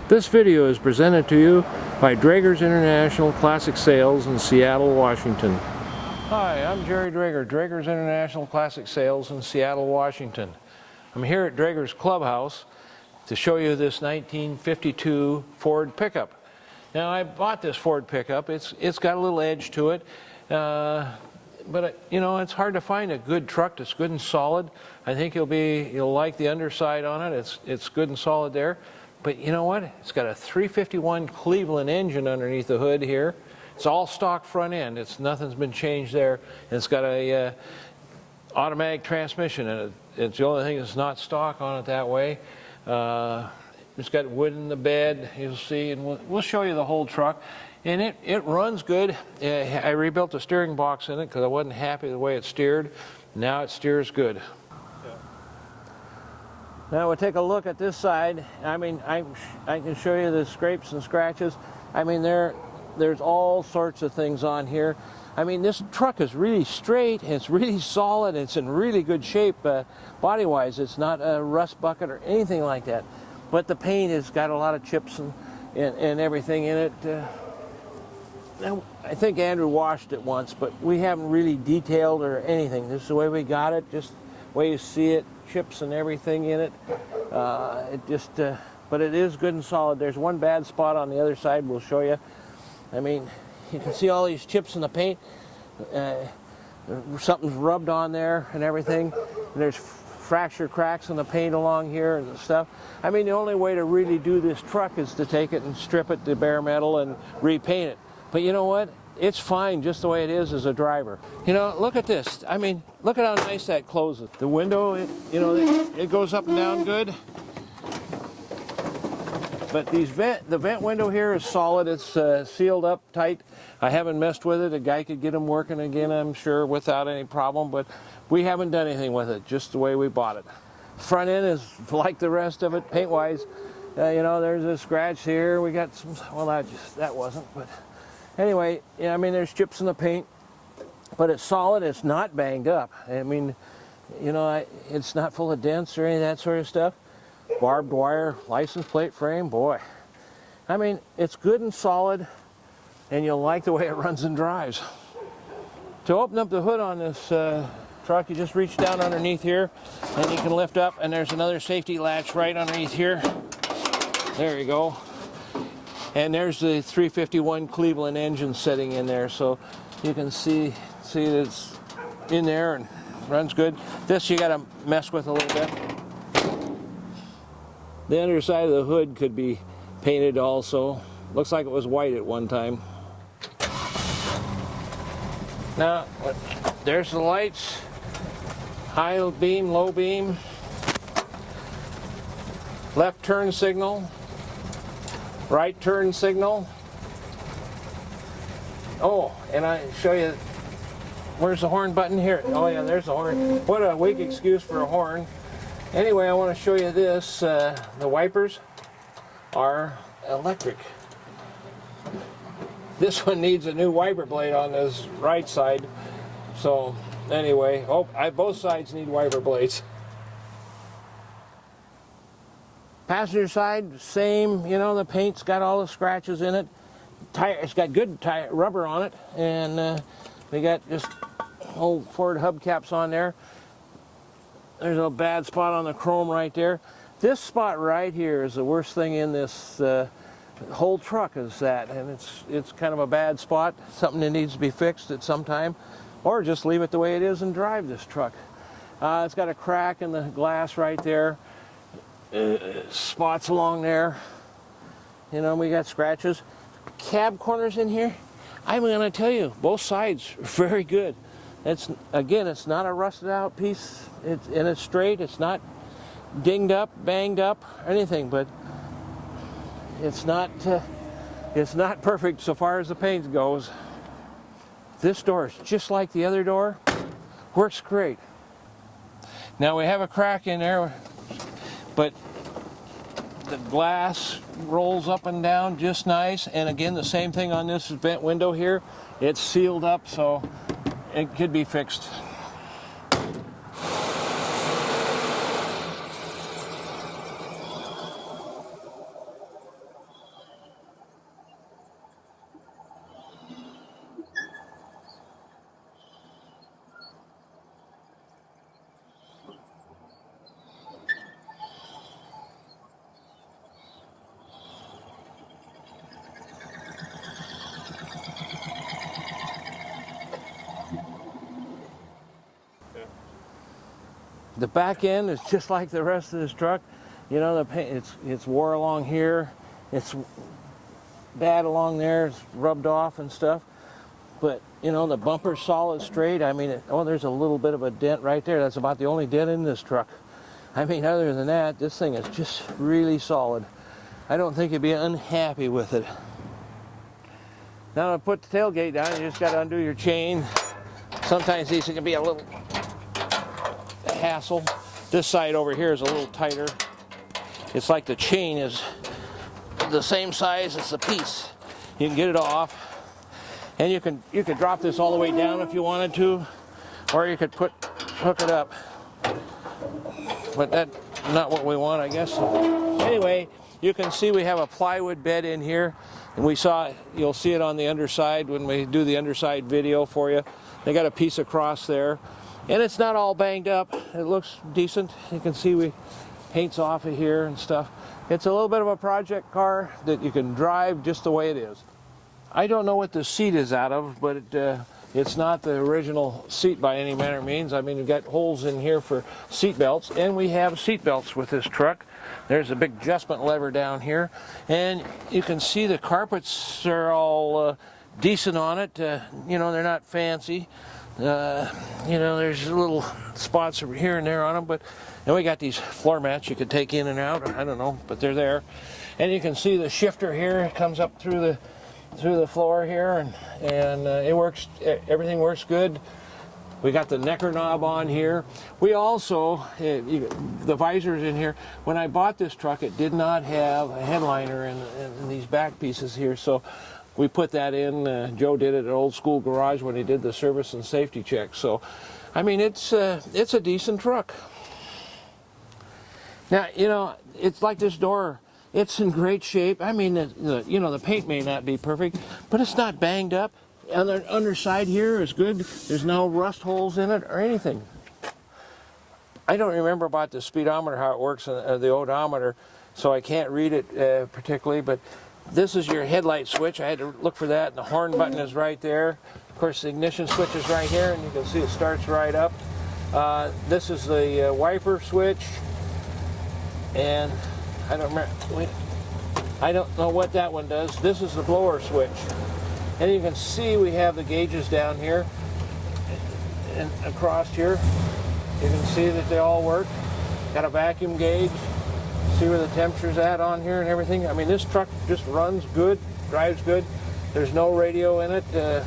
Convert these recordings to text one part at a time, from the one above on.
This video is presented to you by Drager's International Classic Sales in Seattle, Washington. Hi, I'm Jerry Drager, Drager's International Classic Sales in Seattle, Washington. I'm here at Drager's Clubhouse to show you this 1952 Ford pickup. Now, I bought this Ford pickup. It's got a little edge to it, but you know, it's hard to find a good truck that's good and solid. I think you'll like the underside on it. It's good and solid there. But you know what? It's got a 351 Cleveland engine underneath the hood here. It's all stock front end. Nothing's been changed there. And it's got a automatic transmission, and it's the only thing that's not stock on it that way. It's got wood in the bed, you'll see, and we'll show you the whole truck. And it runs good. I rebuilt the steering box in it because I wasn't happy the way it steered. Now it steers good. Now we'll take a look at this side. I mean, I can show you the scrapes and scratches. I mean, there's all sorts of things on here. I mean, this truck is really straight, it's really solid, it's in really good shape body-wise. It's not a rust bucket or anything like that. But the paint has got a lot of chips and everything in it. Now, I think Andrew washed it once, but we haven't really detailed or anything. This is the way we got it, just the way you see it. Chips and everything in it. But it is good and solid. There's one bad spot on the other side we'll show you. I mean, you can see all these chips in the paint. Something's rubbed on there and everything. And there's fracture cracks in the paint along here and stuff. I mean, the only way to really do this truck is to take it and strip it to bare metal and repaint it. But you know what? It's fine just the way it is as a driver. You know, look at this. I mean, look at how nice that closes. The window, it goes up and down good. But the vent window here is solid. It's sealed up tight. I haven't messed with it. A guy could get them working again, I'm sure, without any problem. But we haven't done anything with it, just the way we bought it. Front end is like the rest of it, paint-wise. You know, there's a scratch here. We got some, well, that wasn't, but anyway, yeah, I mean, there's chips in the paint, but it's solid. It's not banged up. I mean, you know, it's not full of dents or any of that sort of stuff. Barbed wire, license plate frame, boy. I mean, it's good and solid, and you'll like the way it runs and drives. To open up the hood on this truck, you just reach down underneath here, and you can lift up, and there's another safety latch right underneath here. There you go. And there's the 351 Cleveland engine sitting in there, so you can see that it's in there and runs good. This you got to mess with a little bit. The underside of the hood could be painted also. Looks like it was white at one time. Now, there's the lights. High beam, low beam. Left turn signal. Right turn signal. Oh, and I show you, where's the horn button here? Oh yeah, there's the horn. What a weak excuse for a horn. Anyway, I want to show you this. The wipers are electric. This one needs a new wiper blade on this right side. So anyway, both sides need wiper blades. Passenger side, same, you know, the paint's got all the scratches in it. It's got good rubber on it, and we got just old Ford hubcaps on there. There's a bad spot on the chrome right there. This spot right here is the worst thing in this whole truck, is that, and it's kind of a bad spot, something that needs to be fixed at some time, or just leave it the way it is and drive this truck. It's got a crack in the glass right there. Spots along there, you know, we got scratches. Cab corners in here, I'm going to tell you, both sides are very good. It's not a rusted out piece, and it's straight. It's not dinged up, banged up, anything, but it's not perfect so far as the paint goes. This door is just like the other door, works great. Now we have a crack in there, but the glass rolls up and down just nice. And again, the same thing on this vent window here. It's sealed up, so it could be fixed. The back end is just like the rest of this truck. You know, the paint, it's wore along here. It's bad along there. It's rubbed off and stuff. But, you know, the bumper's solid straight. I mean, oh, there's a little bit of a dent right there. That's about the only dent in this truck. I mean, other than that, this thing is just really solid. I don't think you'd be unhappy with it. Now to put the tailgate down, you just got to undo your chain. Sometimes these can be a little hassle. This side over here is a little tighter. It's like the chain is the same size as the piece. You can get it off, and you could drop this all the way down if you wanted to, or you could hook it up. But that's not what we want, I guess. Anyway, you can see we have a plywood bed in here, and you'll see it on the underside when we do the underside video for you. They got a piece across there, and it's not all banged up. It looks decent. You can see paint's off of here and stuff. It's a little bit of a project car that you can drive just the way it is. I don't know what the seat is out of, but it's not the original seat by any manner of means. I mean, you've got holes in here for seat belts, and we have seat belts with this truck. There's a big adjustment lever down here, and you can see the carpets are all decent on it. You know, they're not fancy. You know, there's little spots over here and there on them, and we got these floor mats you could take in and out. I don't know, but they're there. And you can see the shifter here. It comes up through the floor here, and it works. Everything works good. We got the necker knob on here. We also, the visor's in here. When I bought this truck, it did not have a headliner in these back pieces here, so we put that in. Joe did it at Old School Garage when he did the service and safety check. So, I mean, it's a decent truck. Now, you know, it's like this door. It's in great shape. I mean, you know, the paint may not be perfect, but it's not banged up. On the underside here is good. There's no rust holes in it or anything. I don't remember about the speedometer, how it works, the odometer, so I can't read it particularly, but this is your headlight switch. I had to look for that, and the horn button is right there. Of course, the ignition switch is right here, and you can see it starts right up. This is the wiper switch, and I don't remember. Wait, I don't know what that one does. This is the blower switch. And you can see we have the gauges down here and across here. You can see that they all work. Got a vacuum gauge. See where the temperature's at on here and everything. I mean, this truck just runs good, drives good. There's no radio in it.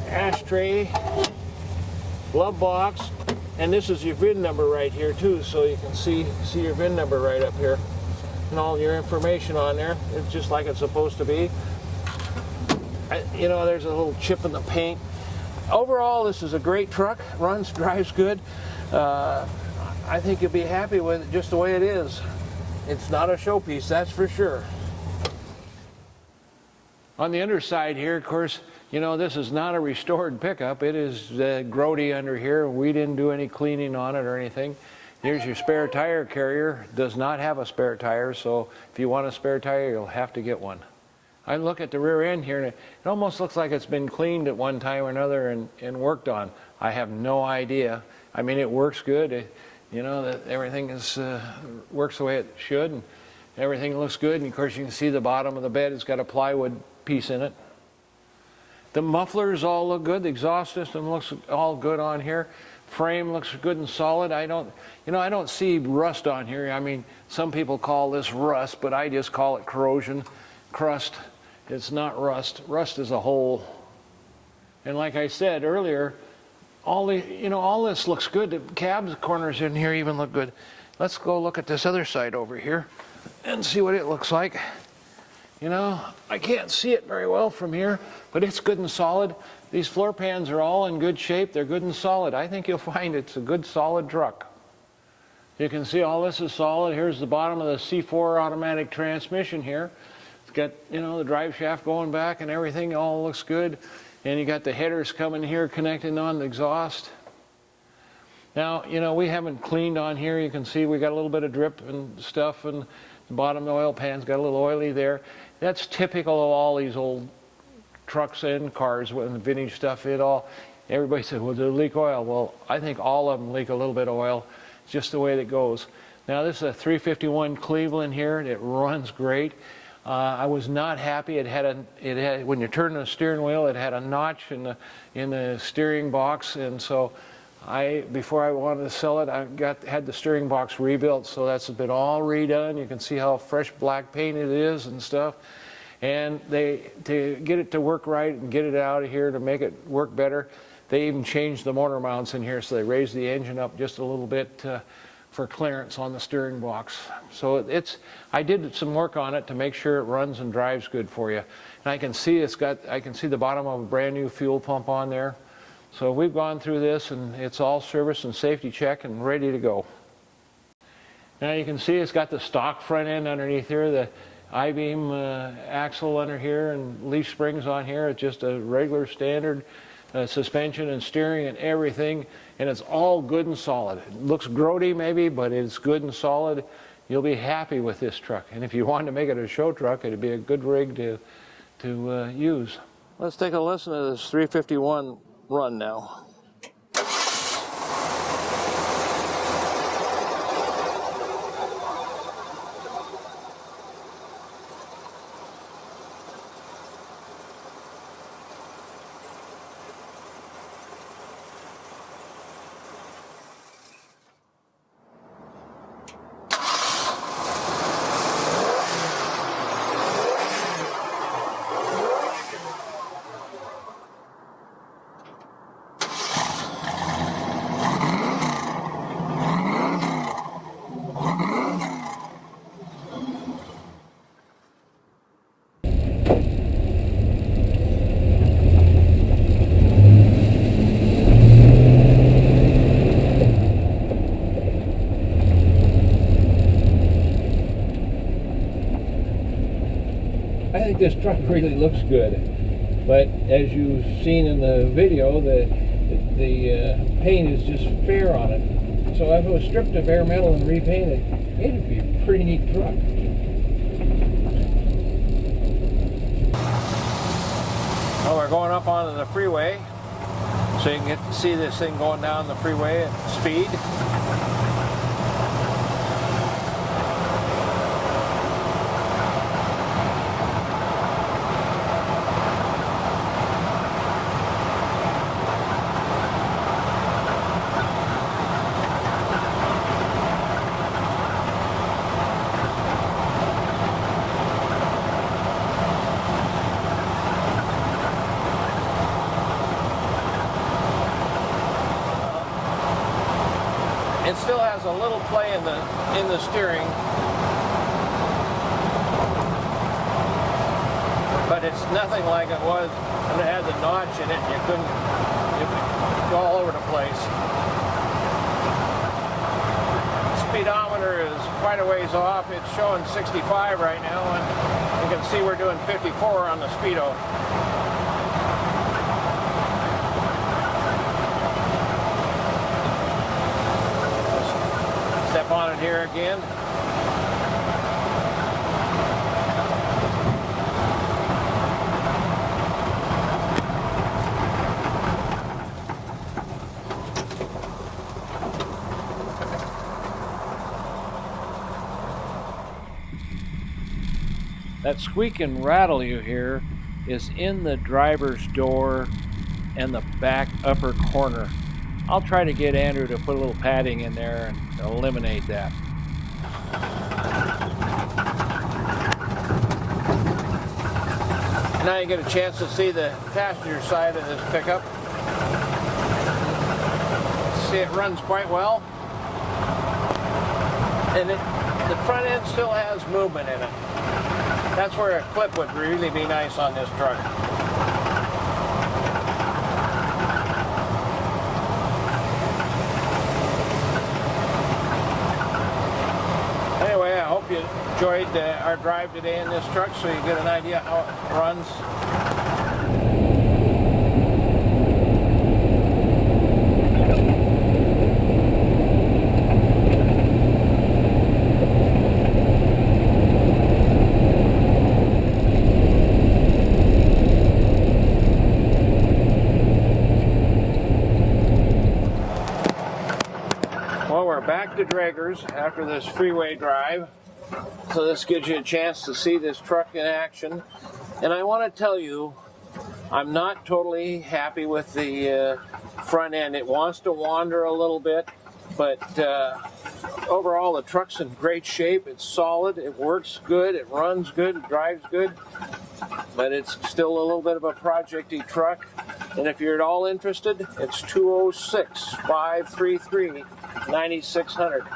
Ashtray, glove box, and this is your VIN number right here too, so you can see your VIN number right up here and all your information on there. It's just like it's supposed to be. You know, there's a little chip in the paint. Overall, this is a great truck. Runs, drives good. I think you'll be happy with it just the way it is. It's not a showpiece, that's for sure. On the underside here, of course, you know, this is not a restored pickup. It is grody under here. We didn't do any cleaning on it or anything. Here's your spare tire carrier. Does not have a spare tire, so if you want a spare tire, you'll have to get one. I look at the rear end here, and it almost looks like it's been cleaned at one time or another and worked on. I have no idea. I mean, it works good. You know, that everything works the way it should, and everything looks good. And of course, you can see the bottom of the bed. It's got a plywood piece in it. The mufflers all look good. The exhaust system looks all good on here. Frame looks good and solid. I don't see rust on here. I mean, some people call this rust, but I just call it corrosion, crust. It's not rust. Rust is a hole. And like I said earlier, all this looks good. The cab corners in here even look good. Let's go look at this other side over here and see what it looks like. You know, I can't see it very well from here, but it's good and solid. These floor pans are all in good shape. They're good and solid. I think you'll find it's a good, solid truck. You can see all this is solid. Here's the bottom of the C4 automatic transmission here. It's got, you know, the drive shaft going back and everything. All looks good. And you got the headers coming here connecting on the exhaust. Now, you know, we haven't cleaned on here. You can see we got a little bit of drip and stuff, and the bottom of the oil pan's got a little oily there. That's typical of all these old trucks and cars with the vintage stuff. Everybody said, well, does it leak oil? Well, I think all of them leak a little bit of oil. It's just the way that goes. Now this is a 351 Cleveland here. It runs great. I was not happy. It had when you turn the steering wheel, it had a notch in the steering box, and so before I wanted to sell it, had the steering box rebuilt. So that's been all redone. You can see how fresh black paint it is and stuff. And to get it to work right and get it out of here to make it work better, they even changed the motor mounts in here. So they raised the engine up just a little bit for clearance on the steering box. So I did some work on it to make sure it runs and drives good for you. And I can see I can see the bottom of a brand new fuel pump on there. So we've gone through this, and it's all service and safety check and ready to go. Now you can see it's got the stock front end underneath here, the I-beam axle under here, and leaf springs on here. It's just a regular standard suspension and steering and everything, and it's all good and solid. It looks grody maybe, but it's good and solid. You'll be happy with this truck, and if you wanted to make it a show truck, it'd be a good rig to use. Let's take a listen to this 351 run now. I think this truck really looks good, but as you've seen in the video, the paint is just fair on it. So if it was stripped of bare metal and repainted, it'd be a pretty neat truck. Well, we're going up onto the freeway, so you can get to see this thing going down the freeway at speed. It still has a little play in the steering, but it's nothing like it was when it had the notch in it. You couldn't go all over the place. Speedometer is quite a ways off. It's showing 65 right now, and you can see we're doing 54 on the speedo. Step on it here again. That squeak and rattle you hear is in the driver's door and the back upper corner. I'll try to get Andrew to put a little padding in there and eliminate that. Now you get a chance to see the passenger side of this pickup. See, it runs quite well. And the front end still has movement in it. That's where a clip would really be nice on this truck. Anyway, I hope you enjoyed our drive today in this truck so you get an idea how it runs. Draggers after this freeway drive. So this gives you a chance to see this truck in action. And I want to tell you, I'm not totally happy with the front end. It wants to wander a little bit, but overall the truck's in great shape. It's solid, it works good, it runs good, it drives good, but it's still a little bit of a projecty truck. And if you're at all interested, it's 206-533-9600.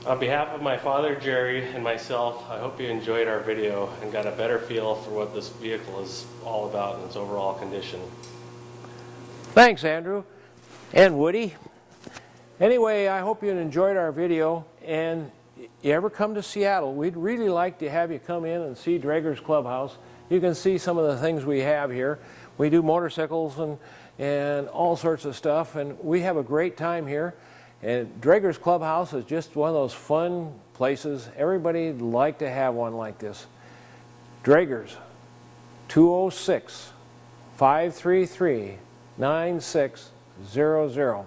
On behalf of my father, Jerry, and myself, I hope you enjoyed our video and got a better feel for what this vehicle is all about in its overall condition. Thanks, Andrew and Woody. Anyway, I hope you enjoyed our video, and you ever come to Seattle, we'd really like to have you come in and see Draggers Clubhouse. You can see some of the things we have here. We do motorcycles and all sorts of stuff, and we have a great time here. And Draggers Clubhouse is just one of those fun places. Everybody'd like to have one like this. Draggers, 206-533-9600.